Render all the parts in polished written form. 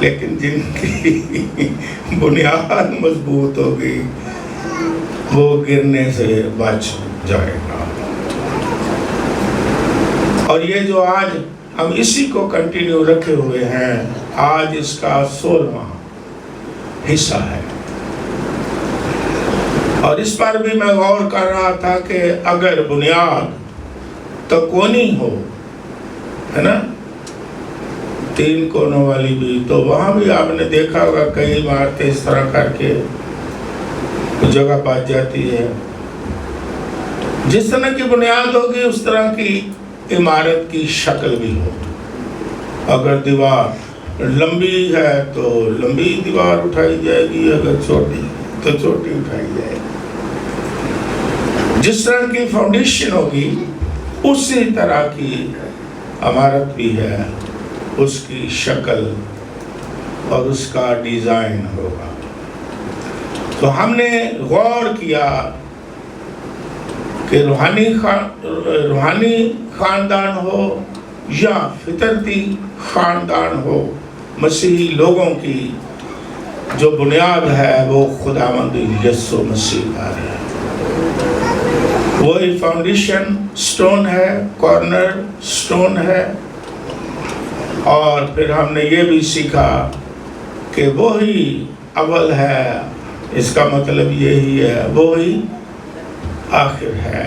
لیکن جن کی بنیاد مضبوط ہوگی وہ گرنے سے بچ جائے گا۔ اور یہ جو آج ہم اسی کو کنٹینیو رکھے ہوئے ہیں، آج اس کا 16واں حصہ ہے، اور اس پر بھی میں غور کر رہا تھا کہ اگر بنیاد تکونی ہو، ہے نا، 3 کونوں والی بھی، تو وہاں بھی آپ نے دیکھا ہوگا کئی عمارتیں اس طرح کر کے جگہ بچ جاتی ہے۔ جس طرح کی بنیاد ہوگی اس طرح کی عمارت کی شکل بھی ہوگی۔ اگر دیوار لمبی ہے تو لمبی دیوار اٹھائی جائے گی، اگر چھوٹی تو چھوٹی اٹھائی جائے گی۔ جس طرح کی فاؤنڈیشن ہوگی اسی طرح کی عمارت بھی ہے، اس کی شکل اور اس کا ڈیزائن ہوگا۔ تو ہم نے غور کیا کہ روحانی خاندان ہو یا فطرتی خاندان ہو، مسیحی لوگوں کی جو بنیاد ہے وہ خداوند یسوع مسیح پر ہے۔ وہی فاؤنڈیشن سٹون ہے، کارنر سٹون ہے۔ اور پھر ہم نے یہ بھی سیکھا کہ وہی اول ہے، اس کا مطلب یہی ہے وہی آخر ہے۔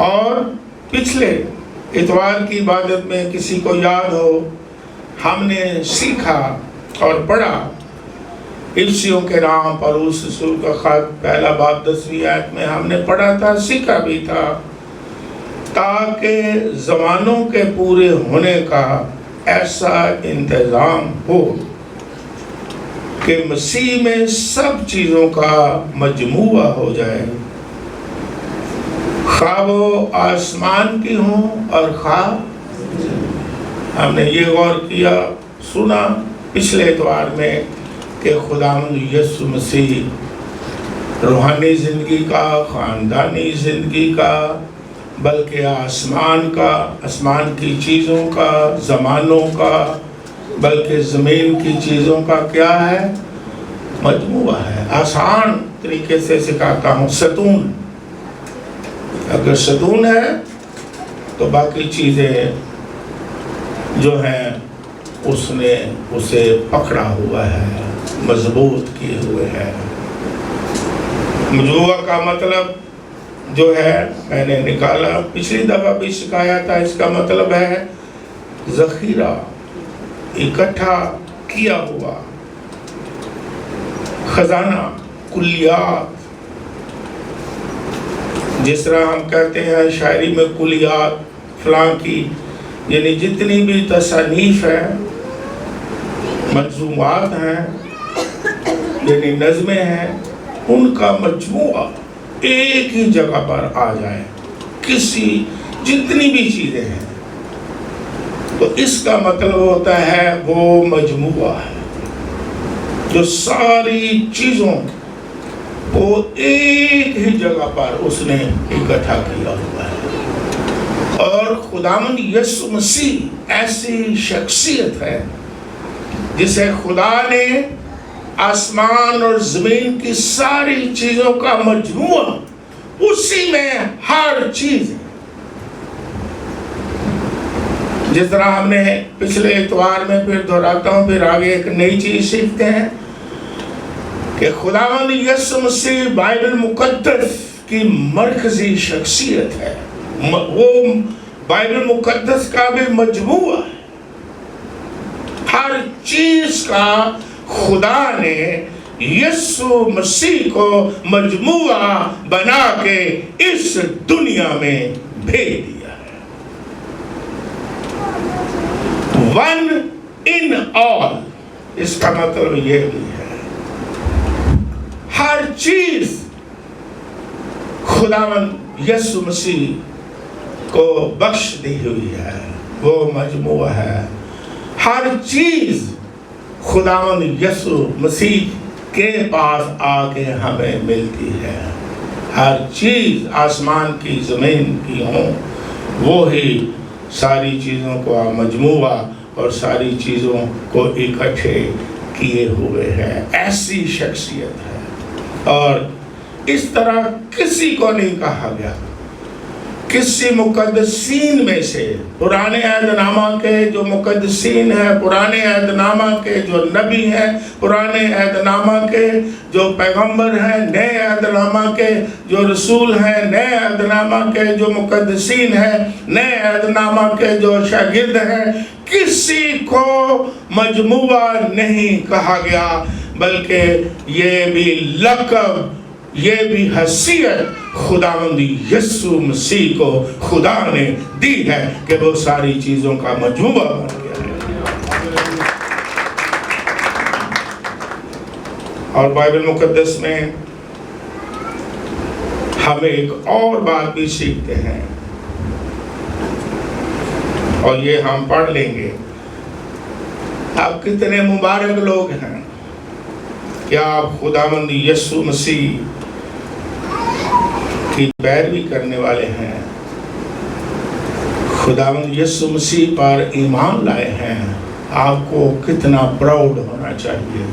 اور پچھلے اتوار کی عبادت میں کسی کو یاد ہو، ہم نے سیکھا اور پڑھا افسیوں کے نام پولس رسول کا خط، پہلا باب 10ویں آیت میں ہم نے پڑھا تھا، سیکھا بھی تھا، تاکہ زمانوں کے پورے ہونے کا ایسا انتظام ہو کہ مسیح میں سب چیزوں کا مجموعہ ہو جائے، خواہ وہ آسمان کی ہوں اور خواہ۔ ہم نے یہ غور کیا، سنا پچھلے اتوار میں کہ خداوند یسوع مسیح روحانی زندگی کا، خاندانی زندگی کا، بلکہ آسمان کی چیزوں کا، زمانوں کا، بلکہ زمین کی چیزوں کا کیا ہے؟ مجموعہ ہے۔ آسان طریقے سے سکھاتا ہوں، ستون، اگر ستون ہے تو باقی چیزیں جو ہیں اس نے اسے پکڑا ہوا ہے، مضبوط کیے ہوئے ہیں۔ مجموعہ کا مطلب جو ہے میں نے نکالا، پچھلی دفعہ بھی سکھایا تھا، اس کا مطلب ہے ذخیرہ، اکٹھا کیا ہوا خزانہ، کلیات۔ جس طرح ہم کہتے ہیں شاعری میں کلیات فلاں کی، یعنی جتنی بھی تصانیف ہیں، منظومات ہیں، یعنی نظمیں ہیں، ان کا مجموعہ ایک ہی جگہ پر آ جائے، جتنی بھی چیزیں ہیں، تو اس کا مطلب ہوتا ہے وہ مجموعہ ہے جو ساری چیزوں کو ایک ہی جگہ پر اس نے اکٹھا کیا ہوا ہے۔ اور خداوند یسوع مسیح ایسی شخصیت ہے جسے خدا نے آسمان اور زمین کی ساری چیزوں کا مجموعہ، اسی میں ہر چیز ہے۔ جس طرح ہم نے پچھلے اتوار میں، پھر دہراتا ہوں، پھر آگے ایک نئی چیز سیکھتے ہیں کہ خداوند یسوع مسیح بائبل مقدس کی مرکزی شخصیت ہے، وہ بائبل مقدس کا بھی مجموعہ ہے۔ ہر چیز کا خدا نے یسوع مسیح کو مجموعہ بنا کے اس دنیا میں بھیج دیا ہے۔ ون ان آل، اس کا مطلب یہ بھی ہے ہر چیز خداوند یسوع مسیح کو بخش دی ہوئی ہے، وہ مجموعہ ہے۔ ہر چیز خداوند یسوع مسیح کے پاس آ کے ہمیں ملتی ہے۔ ہر چیز آسمان کی، زمین کی ہوں، وہی ساری چیزوں کا مجموعہ اور ساری چیزوں کو اکٹھے کیے ہوئے ہے۔ ایسی شخصیت ہے، اور اس طرح کسی کو نہیں کہا گیا۔ کسی مقدسین میں سے، پرانے عہد نامہ کے جو مقدسین ہیں، پرانے عہد نامہ کے جو نبی ہیں، پرانے عہد نامہ کے جو پیغمبر ہیں، نئے عہد نامہ کے جو رسول ہیں، نئے عہد نامہ کے جو مقدسین ہیں، نئے عہد نامہ کے جو شاگرد ہیں، کسی کو مجموعہ نہیں کہا گیا، بلکہ یہ بھی لقب، یہ بھی حیثیت خداوند یسوع مسیح کو خدا نے دی ہے کہ وہ ساری چیزوں کا مجموعہ بن گیا ہے۔ اور بائبل مقدس میں ہم ایک اور بات بھی سیکھتے ہیں، اور یہ ہم پڑھ لیں گے۔ آپ کتنے مبارک لوگ ہیں کہ آپ خداوند یسوع مسیح کی پیروی کرنے والے ہیں، خداوند یسوع مسیح پر ایمان لائے ہیں۔ آپ کو کتنا پراؤڈ ہونا چاہیے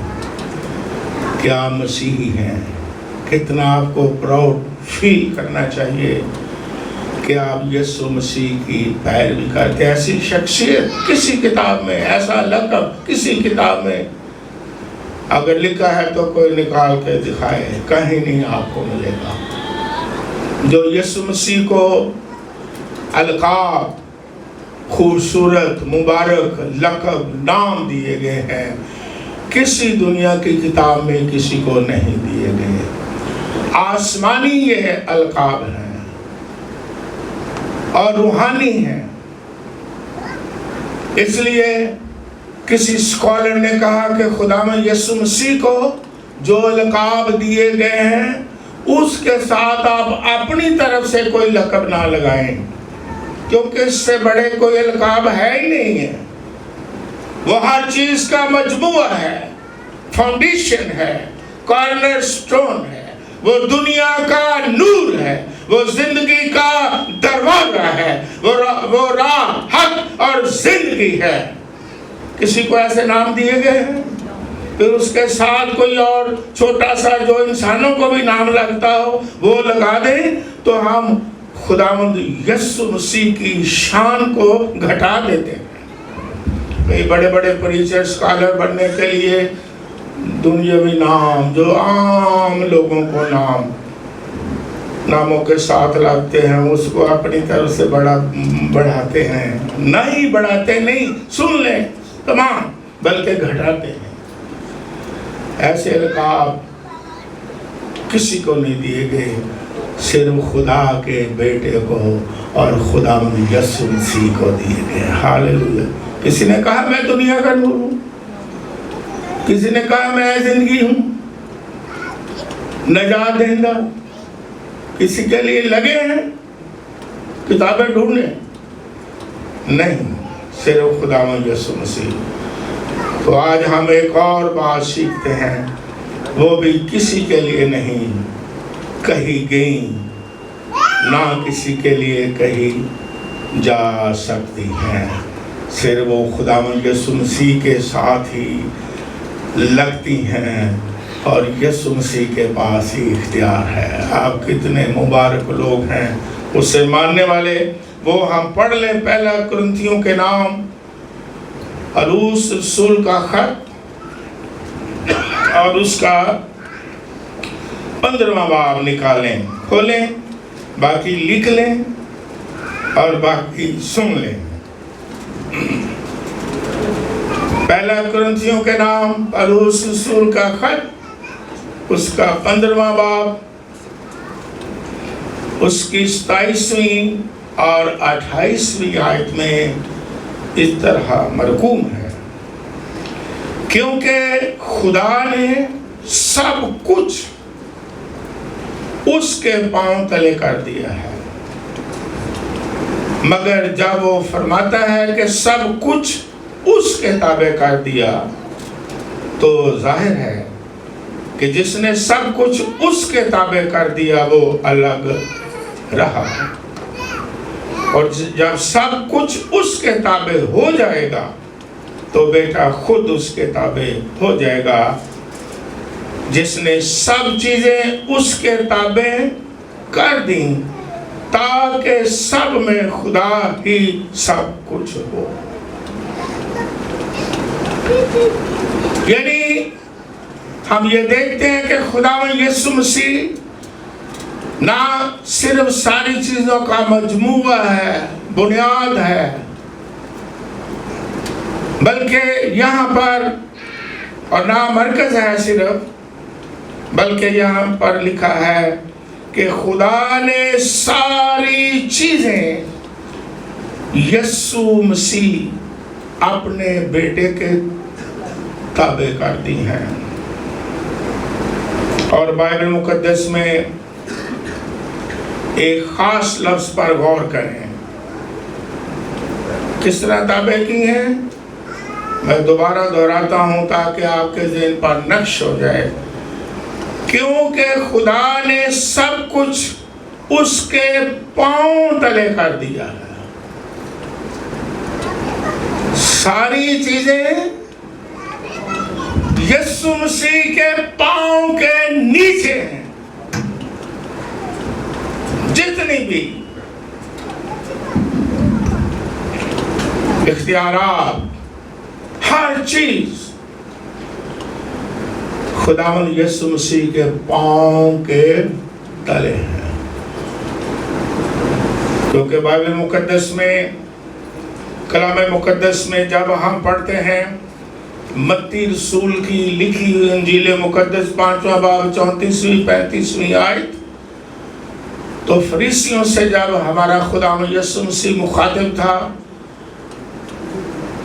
کہ آپ مسیحی ہیں، کتنا آپ کو پراؤڈ فیل کرنا چاہیے کہ آپ یسوع مسیح کی پیروی کرتے ہیں۔ ایسی شخصیت کسی کتاب میں، ایسا لقب کسی کتاب میں اگر لکھا ہے تو کوئی نکال کے دکھائے، کہیں نہیں آپ کو ملے گا۔ جو یسوع مسیح کو القاب، خوبصورت مبارک لقب، نام دیے گئے ہیں، کسی دنیا کی کتاب میں کسی کو نہیں دیے گئے۔ آسمانی یہ القاب ہیں اور روحانی ہیں۔ اس لیے کسی سکولر نے کہا کہ خداوند یسوع مسیح کو جو القاب دیے گئے ہیں، اس کے ساتھ آپ اپنی طرف سے کوئی لقب نہ لگائیں، کیونکہ اس سے بڑے کوئی القاب ہے ہی نہیں ہے۔ وہ ہر چیز کا مجموعہ ہے، فاؤنڈیشن ہے، کارنر سٹون ہے، وہ دنیا کا نور ہے، وہ زندگی کا دروازہ ہے، وہ راہ، حق اور زندگی ہے۔ کسی کو ایسے نام دیے گئے ہیں، پھر اس کے ساتھ کوئی اور چھوٹا سا جو انسانوں کو بھی نام لگتا ہو وہ لگا دیں تو ہم خداوند یسوع مسیح کی شان کو گھٹا دیتے ہیں۔ بڑے بڑے پریچر اسکالر بننے کے لیے دنیاوی نام جو عام لوگوں کو ناموں کے ساتھ لگتے ہیں، اس کو اپنی طرف سے بڑھاتے ہیں۔ نہیں بڑھاتے، نہیں، سن لیں تمام، بلکہ گھٹاتے ہیں۔ ایسے القاب کسی کو نہیں دیے گئے، صرف خدا کے بیٹے کو اور خداوند یسوع مسیح کو دیے گئے۔ ہاللویا۔ کسی نے کہا میں دنیا کا نور ہوں، کسی نے کہا میں زندگی ہوں، نجات دہندہ، کسی کے لیے لگے ہیں کتابیں ڈھونڈنے، نہیں، صرف خداوند یسوع مسیح۔ تو آج ہم ایک اور بات سیکھتے ہیں، وہ بھی کسی کے لیے نہیں کہی گئی، نہ کسی کے لیے کہی جا سکتی ہیں، صرف وہ خداوند یسوع مسیح کے ساتھ ہی لگتی ہیں، اور یسوع مسیح کے پاس ہی اختیار ہے۔ آپ کتنے مبارک لوگ ہیں اسے ماننے والے۔ وہ ہم پڑھ لیں پہلا کرنتھیوں کے نام پولس رسول کا خط، اور اس کا 15واں باب نکالیں، کھولیں، باقی لکھ لیں اور باقی سن لیں۔ پہلا کرنتھیوں کے نام پولس رسول کا خط، اس کا 15واں باب، اس کی 27ویں اور 28ویں آیت میں اس طرح مرقوم ہے، کیونکہ خدا نے سب کچھ اس کے پاؤں تلے کر دیا ہے۔ مگر جب وہ فرماتا ہے کہ سب کچھ اس کے تابع کر دیا، تو ظاہر ہے کہ جس نے سب کچھ اس کے تابع کر دیا وہ الگ رہا، اور جب سب کچھ اس کے تابع ہو جائے گا تو بیٹا خود اس کے تابع ہو جائے گا، جس نے سب چیزیں اس کے تابع کر دیں تاکہ سب میں خدا ہی سب کچھ ہو۔ یعنی ہم یہ دیکھتے ہیں کہ خداوند یسوع مسیح نہ صرف ساری چیزوں کا مجموعہ ہے، بنیاد ہے، بلکہ یہاں پر اور نہ مرکز ہے صرف، بلکہ یہاں پر لکھا ہے کہ خدا نے ساری چیزیں یسوع مسیح اپنے بیٹے کے تابع کر دی ہیں۔ اور بائبل مقدس میں ایک خاص لفظ پر غور کریں، کس طرح تابع کی ہیں؟ میں دوبارہ دہراتا ہوں تاکہ آپ کے ذہن پر نقش ہو جائے۔ کیونکہ خدا نے سب کچھ اس کے پاؤں تلے کر دیا ہے۔ ساری چیزیں یسوع مسیح کے پاؤں کے نیچے ہیں، جتنی بھی اختیارات، ہر چیز خداوند یسوع مسیح کے پاؤں کے تلے ہیں۔ کیونکہ بائبل مقدس میں، کلام مقدس میں جب ہم پڑھتے ہیں متی رسول کی لکھی ہوئی انجیل مقدس 5واں باب 34ویں 35ویں آیت، تو فریسیوں سے جب ہمارا خداوند یسوع مسیح مخاطب تھا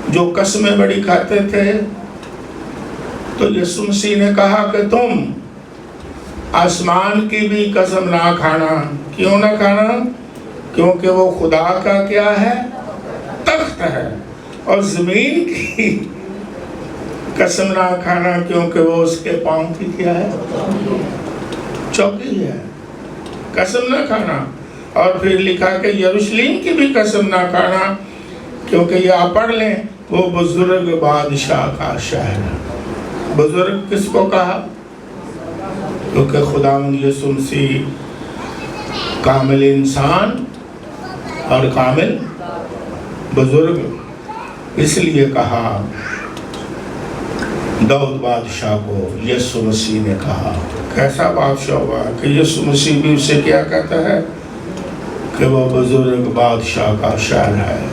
جو قسمیں بڑی کھاتے تھے، تو یسوع مسیح نے کہا کہ تم آسمان کی بھی قسم نہ کھانا۔ کیوں نہ کھانا؟ کیونکہ وہ خدا کا کیا ہے؟ تخت ہے۔ اور زمین کی قسم نہ کھانا کیونکہ وہ اس کے پاؤں کی کیا ہے؟ چوکی ہے۔ قسم نہ کھانا۔ اور پھر لکھا کہ یروشلم کی بھی قسم نہ کھانا، کیونکہ یہ آپ پڑھ لیں، وہ بزرگ بادشاہ کا شہر ہے۔ بزرگ کس کو کہا؟ کیونکہ خداوند یسوع مسیح کامل انسان اور کامل بزرگ، اس لیے کہا داؤد بادشاہ کو یسوع مسیح نے کہا۔ کیسا بادشاہ ہوا کہ یسوع مسیح بھی اسے کیا کہتا ہے کہ وہ بزرگ بادشاہ کا شہر ہے۔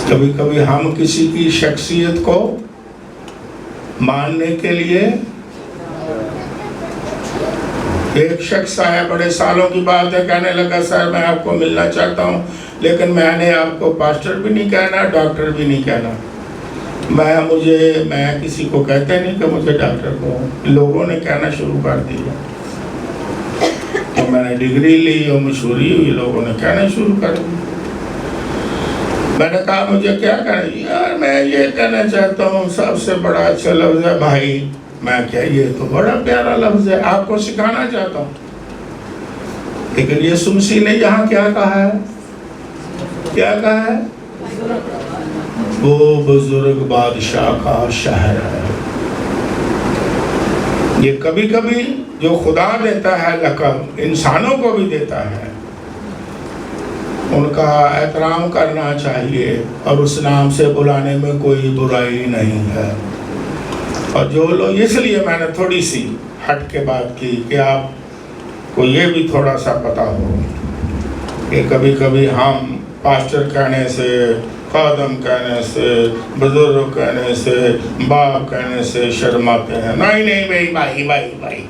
کبھی کبھی ہم کسی کی شخصیت کو ماننے کے لیے، ایک شخص آیا بڑے سالوں کی بات ہے، کہنے لگا سر میں آپ کو ملنا چاہتا ہوں، لیکن میں نے آپ کو پاسٹر بھی نہیں کہنا، ڈاکٹر بھی نہیں کہنا، میں کسی کو کہتے نہیں کہ مجھے ڈاکٹر کو، لوگوں نے کہنا شروع کر دیا۔ تو میں نے ڈگری لی اور مشہوری ہوئی، لوگوں نے کہنا شروع کر دیا۔ میں نے کہا مجھے کیا کہنا؟ یار میں یہ کہنا چاہتا ہوں سب سے بڑا اچھا لفظ ہے بھائی۔ میں کیا، یہ تو بڑا پیارا لفظ ہے، آپ کو سکھانا چاہتا ہوں۔ لیکن یسوع مسیح نے یہاں کیا کہا ہے؟ کیا کہا ہے؟ وہ بزرگ بادشاہ کا شہر ہے۔ یہ کبھی کبھی جو خدا دیتا ہے لقب، انسانوں کو بھی دیتا ہے، ان کا احترام کرنا چاہیے اور اس نام سے بلانے میں کوئی برائی نہیں ہے۔ اور جو لوگ، اس لیے میں نے تھوڑی سی ہٹ کے بات کی کہ آپ کو یہ بھی تھوڑا سا پتا ہو کہ کبھی کبھی ہم پاسٹر کہنے سے، خادم کہنے سے، بزرگ کہنے سے، باپ کہنے سے شرماتے ہیں۔ نہیں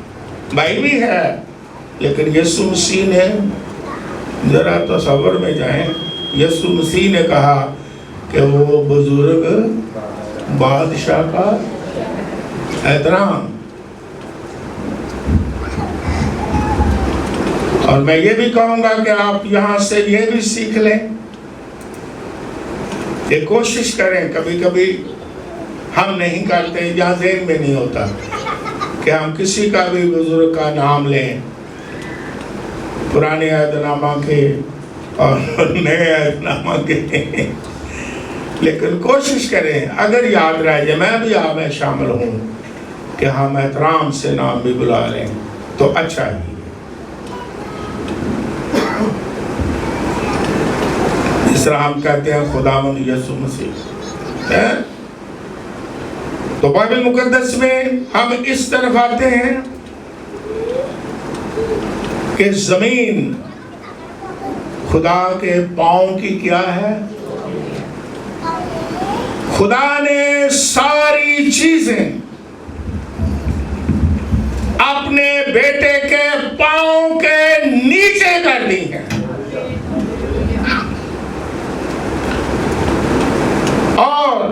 بھائی بھی ہے، لیکن یسوع مسیح نے، ذرا تصور میں جائیں، یسوع مسیح نے کہا کہ وہ بزرگ بادشاہ کا احترام۔ اور میں یہ بھی کہوں گا کہ آپ یہاں سے یہ بھی سیکھ لیں، کہ کوشش کریں، کبھی کبھی ہم نہیں کرتے یا ذہن میں نہیں ہوتا کہ ہم کسی کا بھی بزرگ کا نام لیں، پرانے عہد نامہ کے اور نئے عہد نامہ کے، لیکن کوشش کریں اگر یاد رہ جائے میں بھی آپ میں شامل ہوں کہ ہم احترام سے نام بھی بلا لیں تو اچھا ہی. اس طرح ہم کہتے ہیں خداوند یسوع مسیح. تو بائبل مقدس میں ہم اس طرف آتے ہیں کہ زمین خدا کے پاؤں کی کیا ہے؟ خدا نے ساری چیزیں اپنے بیٹے کے پاؤں کے نیچے کر دی ہیں. اور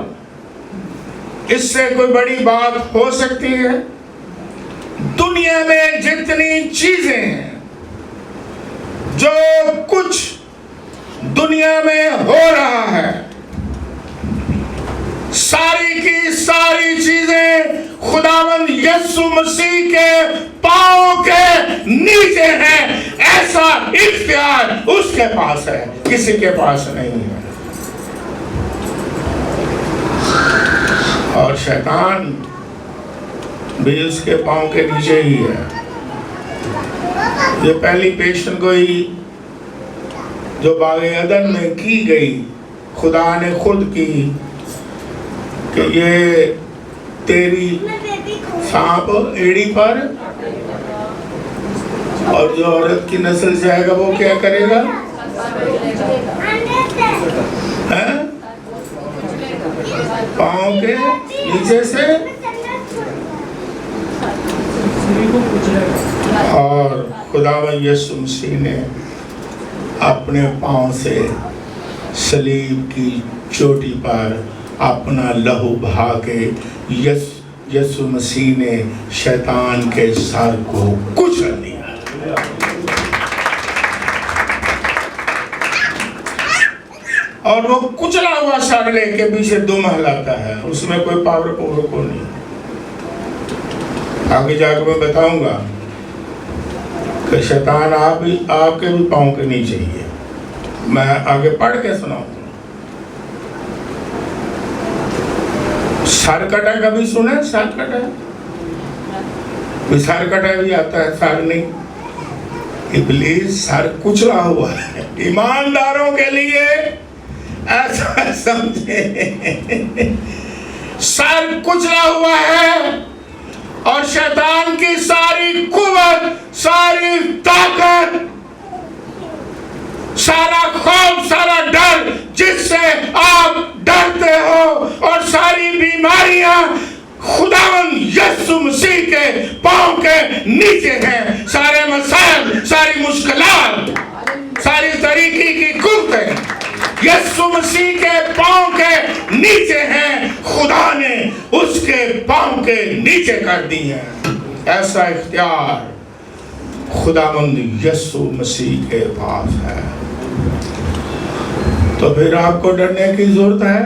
اس سے کوئی بڑی بات ہو سکتی ہے؟ دنیا میں جتنی چیزیں ہیں، جو کچھ دنیا میں ہو رہا ہے، ساری کی ساری چیزیں خداوند یسوع مسیح کے پاؤں کے نیچے ہیں. ایسا اختیار اس کے پاس ہے، کسی کے پاس نہیں ہے. اور شیطان بھی اس کے پاؤں کے نیچے ہی ہے. یہ پہلی پیشن گوئی جو باغ عدن میں کی گئی خدا نے خود کی کہ یہ تیری سانپ ایڑی پر اور جو عورت کی نسل سے آئے گا وہ کیا کرے گا؟ پاؤں کے نیچے سے اور خداوند یسوع مسیح نے اپنے پاؤں سے صلیب کی چوٹی پر اپنا لہو بہا کے یسوع مسیح نے شیطان کے سر کو کچل دیا. اور وہ کچلا ہوا سر لے کے پیچھے دم ہلاتا ہے، اس میں کوئی پاور کو نہیں. آگے جا کے میں بتاؤں گا کہ شیطان آپ کے بھی پاؤں کے نیچے ہی ہے. میں آگے پڑھ کے سناؤں. سر کٹا کبھی سنا؟ سر کٹا سر کٹا بھی آتا ہے، سر نہیں. ابلیس سر کچلا ہوا ہے. ایمانداروں کے لیے ایسا سمجھے سر کچلا ہوا ہے اور شیطان کی ساری قوت، ساری طاقت، سارا خوف، سارا ڈر جس سے آپ ڈرتے ہو اور ساری بیماریاں خداوند یسوع مسیح کے پاؤں کے نیچے ہیں. سارے مسائل، ساری مشکلات، ساری طریقے کی قوتیں یسوع مسیح کے پاؤں کے نیچے ہیں. خدا نے اس کے پاؤں کے نیچے کر دی ہیں. ایسا اختیار خداوند یسوع مسیح کے پاس ہے. تو پھر آپ کو ڈرنے کی ضرورت ہے.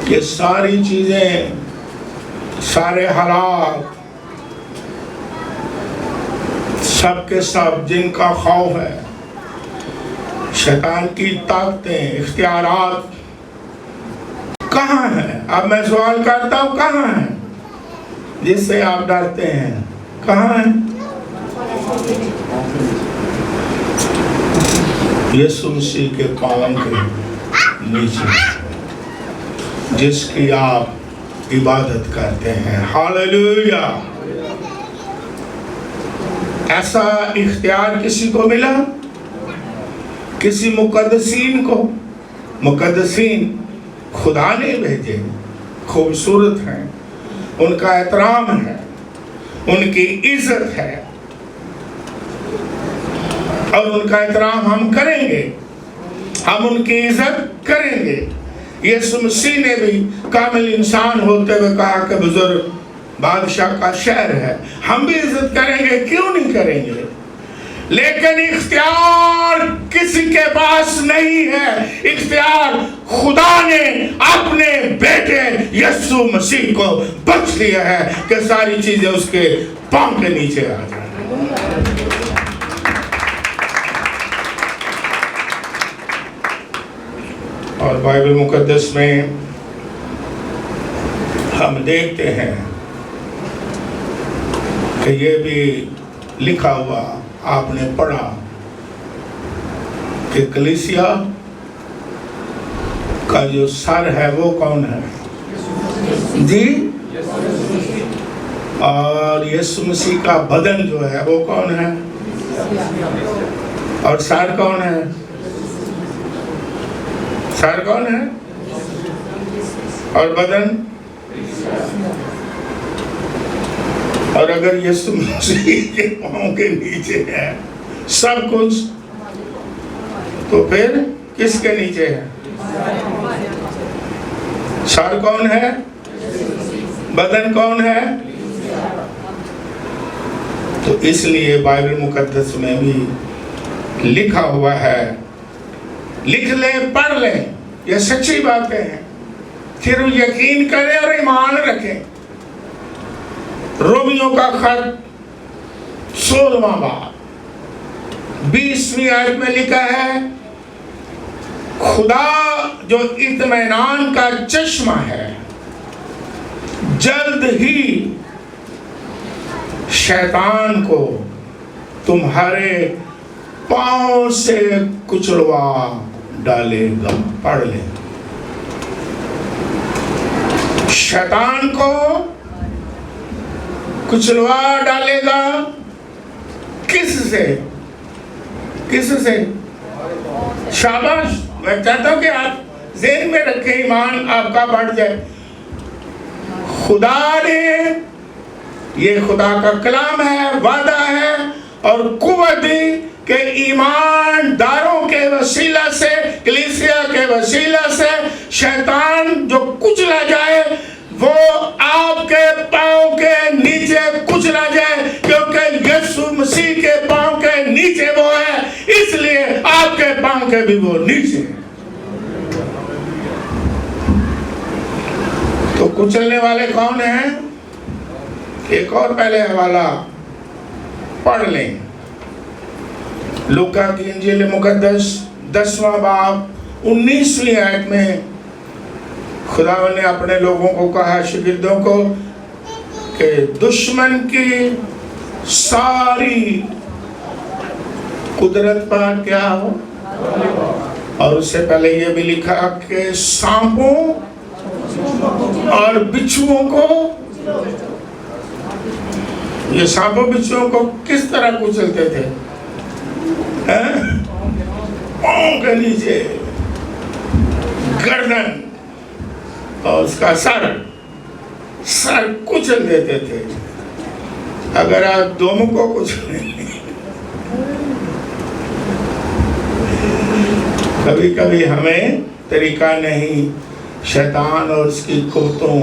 یہ ساری چیزیں، سارے حالات، سب کے سب جن کا خوف ہے، شیطان کی طاقتیں، اختیارات کہاں ہیں؟ اب میں سوال کرتا ہوں، کہاں ہیں جس سے آپ ڈرتے ہیں؟ کہاں ہیں؟ یسوع مسیح کے پاؤں کے نیچے، جس کی آپ عبادت کرتے ہیں. ہاللیلویا. ایسا اختیار کسی کو ملا؟ کسی مقدسین کو؟ مقدسین خدا نے بھیجے، خوبصورت ہیں، ان کا احترام ہے، ان کی عزت ہے اور ان کا احترام ہم کریں گے، ہم ان کی عزت کریں گے. یسوع مسیح نے بھی کامل انسان ہوتے ہوئے کہا کہ بزرگ بادشاہ کا شہر ہے. ہم بھی عزت کریں گے، کیوں نہیں کریں گے؟ لیکن اختیار کسی کے پاس نہیں ہے. اختیار خدا نے اپنے بیٹے یسوع مسیح کو بخش دیا ہے کہ ساری چیزیں اس کے پاؤں کے نیچے آ جائیں. اور بائبل مقدس میں ہم دیکھتے ہیں کہ یہ بھی لکھا ہوا آپ نے پڑھا کہ کلیسیا کا جو سر ہے وہ کون ہے؟ جی، اور یسوع مسیح کا بدن جو ہے وہ کون ہے؟ اور سر کون ہے؟ سر کون ہے؟ اور بدن؟ اور اگر یسوع مسیح کے پاؤں کے نیچے ہے سب کچھ، تو پھر کس کے نیچے ہے؟ سر کون ہے؟ بدن کون ہے؟ تو اس لیے بائبل مقدس میں بھی لکھا ہوا ہے، لکھ لیں پڑھ لیں، یہ سچی باتیں ہیں، پھر یقین کریں اور ایمان رکھیں۔ رومیوں کا خط 16واں باب 20ویں آیت میں لکھا ہے، خدا جو اطمینان کا چشمہ ہے جلد ہی شیطان کو تمہارے پاؤں سے کچلوا ڈالے گا۔ پڑھ لیں، شیطان کو کچلوا ڈالے گا، کس سے؟ کس سے؟ شاباش، میں چاہتا ہوں کہ آپ ذہن میں رکھیں، ایمان آپ کا بڑھ جائے۔ خدا نے، یہ خدا کا کلام ہے، وعدہ ہے اور قوت دی کہ ایمانداروں کے وسیلہ سے، کلیسیا کے وسیلہ سے شیطان جو کچلا جائے وہ آپ کے پاؤں کے نیچے کچلا جائے، کیونکہ یسوع مسیح کے پاؤں کے نیچے وہ ہے، اس لیے آپ کے پاؤں کے بھی وہ نیچے ہیں۔ تو کچلنے والے کون ہیں؟ ایک اور پہلے حوالہ پڑھ لیں، لوکا کی انجیل مقدس 10واں باب 19ویں آیت میں خدا نے اپنے لوگوں کو کہا، شاگردوں کو، کہ دشمن کی ساری قدرت پر کیا ہو، اور اس سے پہلے یہ بھی لکھا کہ سانپوں اور بچھوؤں کو، یہ سانپوں بچھوؤں کو کس طرح کچلتے تھے؟ پاؤں کے نیچے، گردن اور اس کا سر کچل دیتے تھے۔ اگر آپ دونوں کو کچلیں، کبھی کبھی ہمیں طریقہ نہیں، شیطان اور اس کی قوتوں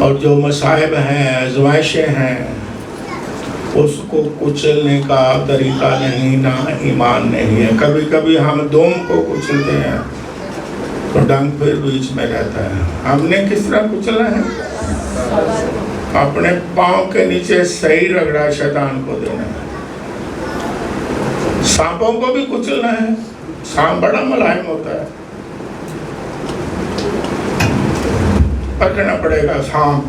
اور جو مصائب ہیں، آزمائشیں ہیں، اس کو کچلنے کا طریقہ نہیں، نہ ایمان نہیں ہے۔ کبھی کبھی ہم دوم کو کچلتے ہیں تو ڈنگ پھر بیچ میں رہتا ہے۔ ہم نے کس طرح کچلا ہے؟ اپنے پاؤں کے نیچے صحیح رگڑا شیطان کو دینا ہے۔ سانپوں کو بھی کچلنا ہے، سانپ بڑا ملائم ہوتا ہے، پکڑنا پڑے گا سانپ۔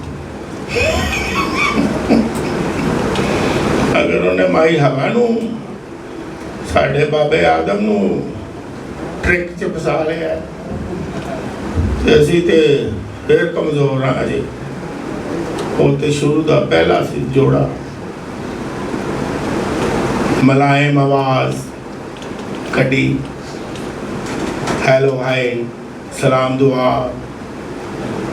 اگر انہیں مائی ہوا نو، ساڑھے بابے آدم نو ٹرک چ پسا لیا، اسی تے پھر کمزور ہاں جی۔ وہ تے شروع دا پہلا سی جوڑا، ملائم آواز کٹی، ہیلو ہائی، سلام دعا،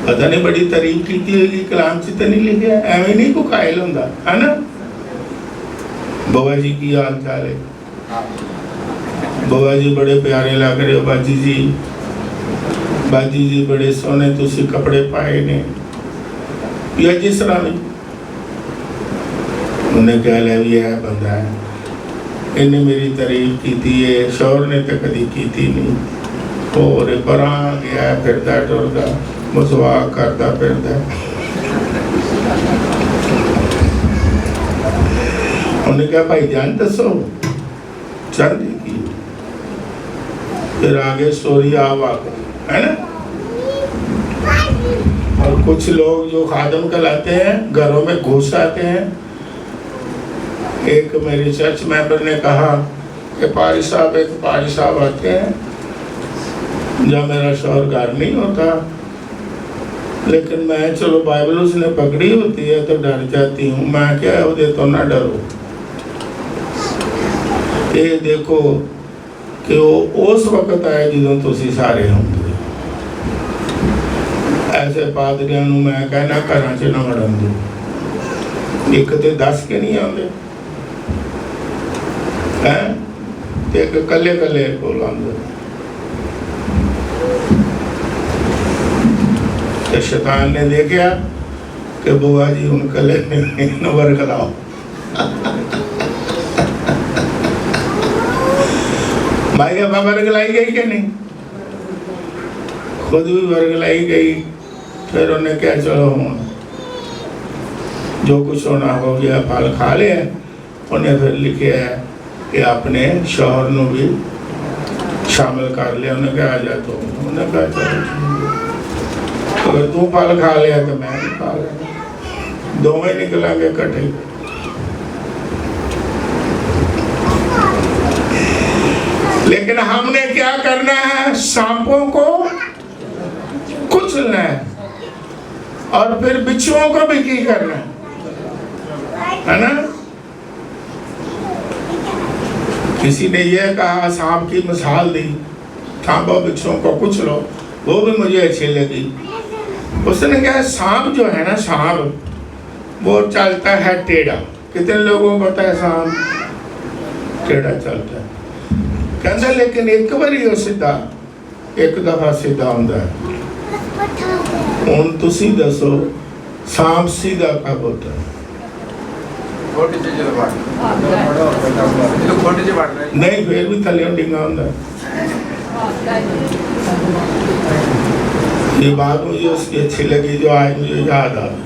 پتہ نہیں بڑی تعریف کی تھی، کلام سے تو نہیں لکھا، ایویں نہیں کو قائل ہوندا ہے نا۔ بابا جی کی حال چال ہے؟ بابا جی بڑے پیارے لگ رہے ہو باجی جی، باجی جی بڑے سونے تسی کپڑے پائے نے، یا جس طرح بھی انہیں کہہ لے بھی ہے بندہ ہے، انہیں میری تعریف کی تھی، شور نے تو کدی کی تھی نہیں، اور پران گیا پھردا ٹردا، مسواک کرتا پھردا۔ انہیں کہا بھائی جان دسو چل دی کی، پھر آگے سوری واقع ہے نا. اور کچھ لوگ جو خادم کہلاتے ہیں گھروں میں گھس آتے ہیں. ایک میری چرچ ممبر نے کہا کہ پاری صاحب آتے ہیں جب میرا شوہر گھر نہیں ہوتا، لیکن میں چلو بائبل اس نے پکڑی ہوتی ہے تو ڈر جاتی ہوں. میں کیا ہے وہ تو نہ ڈرو. یہ دیکھو کہ وہ اس وقت آئے جدوں تسی سارے ہوں گے. ایسے پادریاں نوں میں کہنا گھراں چ نہ وڑن دو. ایک تے 10 کے نہیں آتے ایک کلے کلے کو لاندے. شیطان نے دیکھا کہ بوا جی ان کلے میں ورگلاؤ. بھائی ابا ورگلائی گئی کہ نہیں؟ خود بھی ورگلائی گئی. پھر انہیں کیا چلو جو کچھ ہونا ہو گیا پھل کھا لیا. انہیں پھر لکھیا ہے کہ اپنے شوہر نو بھی شامل کر لیا. انہیں کہا آ جا تو انہیں کہا چلو اگر تو پھل کھا لیا تو میں بھی کھا لیا. دونوں نکلیں گے کٹھے. لیکن ہم نے کیا کرنا ہے؟ سانپوں کو کچلنا ہے اور پھر بچھوؤں کو بھی کی کرنا ہے نا. کسی نے یہ کہا سانپ کی مثال دی، سانپوں بچھوؤں کو کچلو، وہ بھی مجھے اچھی لگی. اس نے کہا سانپ جو ہے نا، سانپ وہ چلتا ہے ٹیڑھا. کتنے لوگوں کو پتا ہے سانپ ٹیڑھا چلتا ہے؟ کہتا لیکن ایک باری وہ سیدھا ایک دفعہ سیدھا ہوتا ہے. ہوں تسی دسو سانپ سیدھا کب ہوتا ہے؟ نہیں پھر بھی تھلے ڈنگا ہوتا ہے. یہ بات مجھے اس کی اچھی لگی جو آج مجھے یاد آ گئی.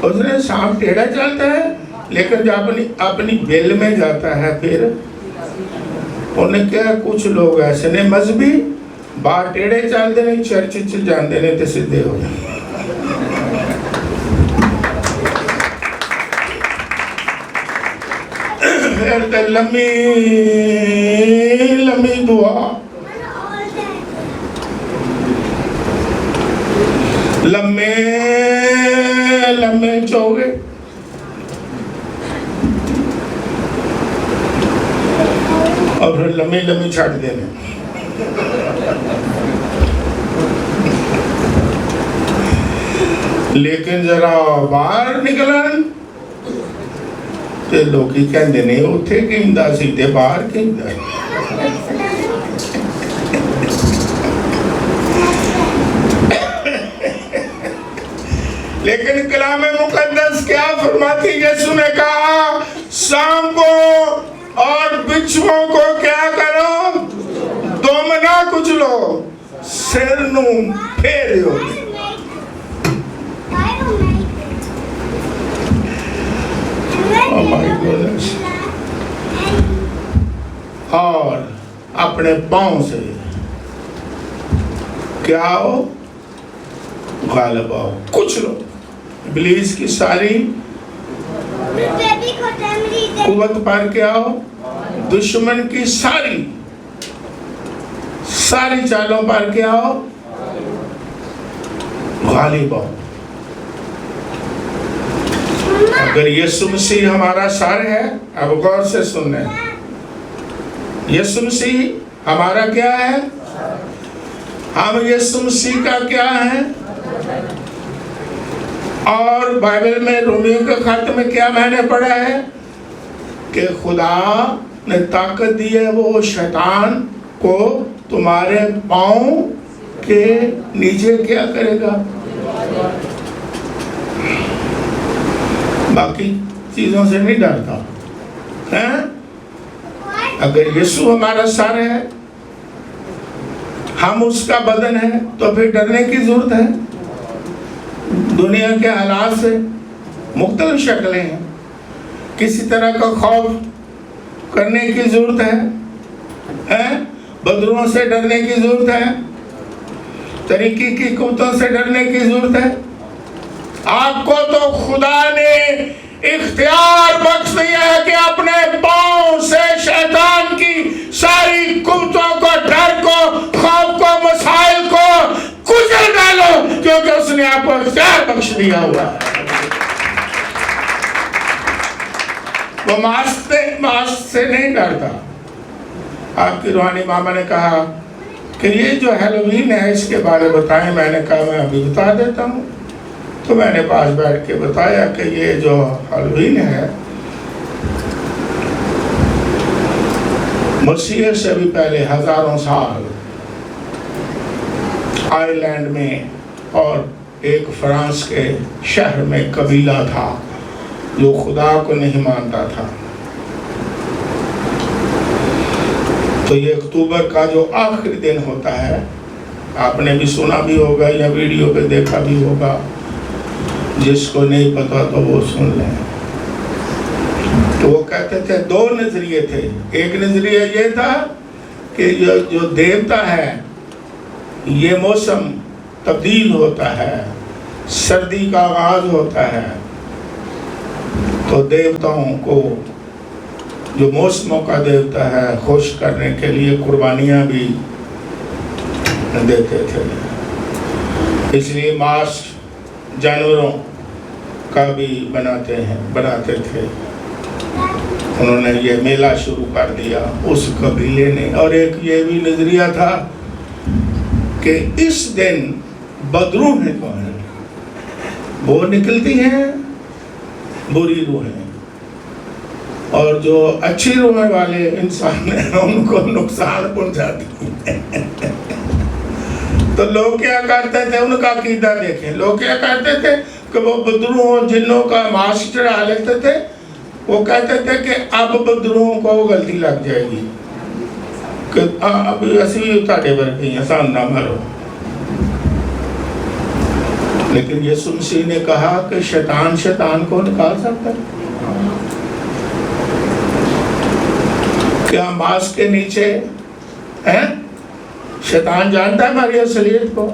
اس نے سانپ ٹیڑھا چلتا ہے لیکن جب اپنی بل میں جاتا ہے پھر انہیں کیا کچھ لوگ ایسے نے مذہبی باہر ٹیڑھے چلتے نہیں، چرچ جاندے نے تے سیدھے ہو جاندے. پھر تے لمبی دعا، لمبے چوگے. اور پھر لمبی چھٹ دینے. لیکن ذرا باہر نکلن تے لوکی کہندے نے اوتھے کیندا سی تے باہر کیندا. لیکن کلام مقدس کیا فرماتی؟ یسوع نے کہا سانپوں اور بچھوؤں کو کیا کرو؟ دم نہ کچلو، سر نو پھیریو. اور اپنے پاؤں سے کیا ہو؟ غالب آؤ، کچھ لو. ابلیس کی ساری قوت پر کیا ہو؟ دشمن کی ساری چالوں پر کیا ہو؟ غالب آؤ. اگر یسوع مسیح ہمارا سر ہے، اب غور سے سننے، یسوع مسیح ہمارا کیا ہے؟ ہم یسوع مسیح کا کیا ہے؟ اور بائبل میں رومیو کے خط میں کیا میں نے پڑھا ہے کہ خدا نے طاقت دی ہے وہ شیطان کو تمہارے پاؤں کے نیچے کیا کرے گا؟ باقی چیزوں سے نہیں ڈرتا. اگر یسوع ہمارا سر ہے، ہم اس کا بدن ہے، تو پھر ڈرنے کی ضرورت ہے؟ دنیا کے حالات سے مختلف شکلیں ہیں، کسی طرح کا خوف کرنے کی ضرورت ہے؟ بدروں سے ڈرنے کی ضرورت ہے، طریقے کی قوتوں سے ڈرنے کی ضرورت ہے؟ آپ کو تو خدا نے اختیار بخش دیا ہے کہ اپنے پاؤں سے شیطان کی ساری قوتوں کو، ڈر کو، خوف کو، مسائل کو کچل ڈالو، کیونکہ اس نے آپ کو اختیار بخش دیا ہوا ہے۔ وہ ماسک سے نہیں ڈرتا۔ آپ کی روحانی ماما نے کہا کہ یہ جو ہیلووین ہے اس کے بارے بتائیں۔ میں نے کہا میں ابھی بتا دیتا ہوں۔ تو میں نے پاس بیٹھ کے بتایا کہ یہ جو ہیلووین ہے مسیح سے بھی پہلے ہزاروں سال آئرلینڈ میں اور ایک فرانس کے شہر میں قبیلہ تھا جو خدا کو نہیں مانتا تھا۔ تو یہ اکتوبر کا جو آخری دن ہوتا ہے، آپ نے بھی سنا بھی ہوگا یا ویڈیو پہ دیکھا بھی ہوگا، جس کو نہیں پتا تو وہ سن لیں۔ تو وہ کہتے تھے دو نظریے تھے۔ ایک نظریہ یہ تھا کہ جو دیوتا ہے یہ موسم تبدیل ہوتا ہے، سردی کا آغاز ہوتا ہے، تو دیوتاؤں کو جو موسموں کا دیوتا ہے خوش کرنے کے لیے قربانیاں بھی دیتے تھے۔ اس لیے ماس جانوروں کا بھی بناتے تھے۔ انہوں نے یہ میلہ شروع کر دیا اس قبیلے نے۔ اور ایک یہ بھی نظریہ تھا کہ اس دن بدروحیں جو ہیں وہ نکلتی ہیں بری روحیں، اور جو اچھی روحیں والے انسان ہیں ان کو نقصان پہنچاتی ہیں۔ تو لوگ کیا کرتے تھے، ان کا عقیدہ دیکھیں، لوگ کیا کرتے تھے کہ وہ بدروحوں جنوں کا ماس چڑھا لیتے تھے۔ وہ کہتے تھے کہ اب بدروحوں کو غلطی لگ جائے گی کہ اب اسی تاڑے ورگی ہیں، سان نہ مرو۔ لیکن یسوع مسیح نے کہا کہ شیطان کو نکال سکتا ہے۔ کیا ماس کے نیچے ہے؟ شیطان جانتا ہے ہماری اصلیت کو؟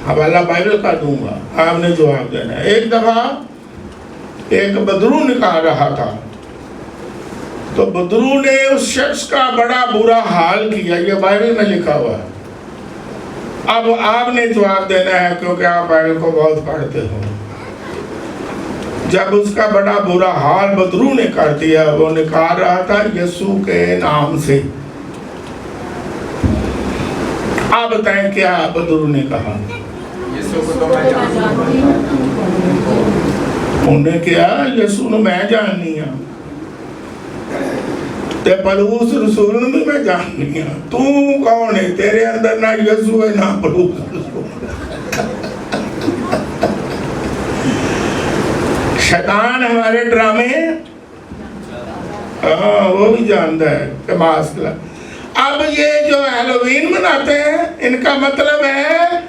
حوالہ بائبل کا دوں گا، آپ نے جواب دینا ہے۔ ایک دفعہ ایک بدرو نکال رہا تھا، تو بدرو نے اس شخص کا بڑا برا حال کیا، یہ بائبل میں لکھا ہوا ہے۔ اب آپ نے جواب دینا ہے کیونکہ آپ بائبل کو بہت پڑھتے ہو۔ جب اس کا بڑا برا حال بدرو نے کر دیا، وہ نکال رہا تھا یسوع کے نام سے۔ آپ بتائیں کیا بدرو نے کہا؟ انہیں کیا یسوع نے میں جاننی ہوں، تے پلوس رسول نے بھی میں جاننی ہوں۔ تو کون ہے؟ تیرے اندر نہ یسوع ہے نہ پلوس رسول۔ شیطان ہمارے ڈرامے وہ بھی جانتا ہے کہ ماسک۔ اب یہ جو ہیلووین مناتے ہیں ان کا مطلب ہے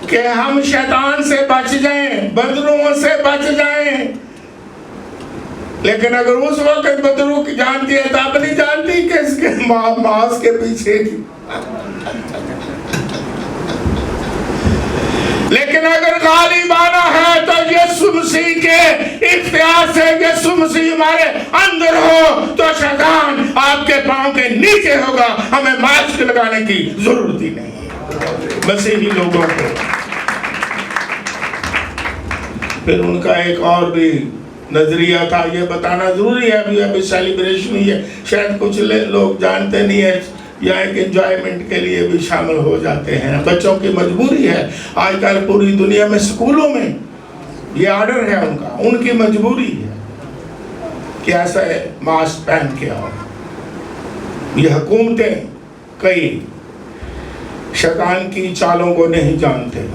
کہ ہم شیطان سے بچ جائیں، بدروؤں سے بچ جائیں۔ لیکن اگر اس وقت بدرو کی جانتی ہے تو اب نہیں جانتی کہ اس کے ماس کے پیچھے کی۔ لیکن اگر غالب آنا ہے تو یسوع مسیح کے اختیار سے، یسوع مسیح ہمارے اندر ہو تو شیطان آپ کے پاؤں کے نیچے ہوگا۔ ہمیں ماسک لگانے کی ضرورت ہی نہیں مسیحی لوگوں کو۔ پھر ان کا ایک اور بھی نظریہ تھا، یہ بتانا ضروری ہے، ابھی سیلیبریشن ہی ہے، شاید کچھ لوگ جانتے نہیں ہیں یا ایک انجوائمنٹ کے لیے بھی شامل ہو جاتے ہیں۔ بچوں کی مجبوری ہے، آج کل پوری دنیا میں سکولوں میں یہ آرڈر ہے ان کا، ان کی مجبوری ہے کہ ایسا ماسک پہن کے آؤ۔ یہ حکومتیں کئی شیطان کی چالوں کو نہیں جانتے،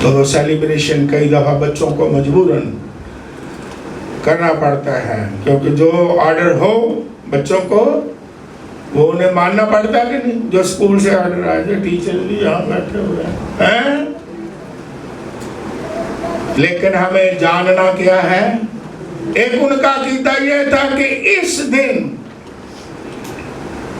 تو سیلیبریشن کئی دفعہ بچوں کو مجبوراً کرنا پڑتا ہے، کیونکہ جو آرڈر ہو بچوں کو وہ انہیں ماننا پڑتا ہے کہ نہیں۔ جو اسکول سے آرڈر آئے تھے، ٹیچر بھی یہاں بیٹھے ہوئے ہیں، لیکن ہمیں جاننا کیا ہے۔ ایک ان کا عقیدہ یہ تھا کہ اس دن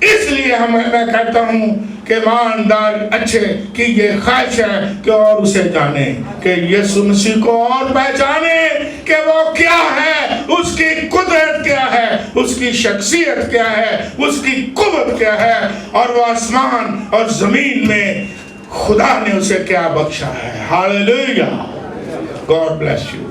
اس لیے میں کہتا ہوں کہ ایماندار اچھے کی یہ خواہش ہے کہ اور اسے جانیں، کہ یسوع مسیح کو اور پہچانیں کہ وہ کیا ہے، اس کی قدرت کیا ہے، اس کی شخصیت کیا ہے، اس کی قوت کیا ہے، اور وہ آسمان اور زمین میں خدا نے اسے کیا بخشا ہے۔ ہاللیلویہ۔ God bless you.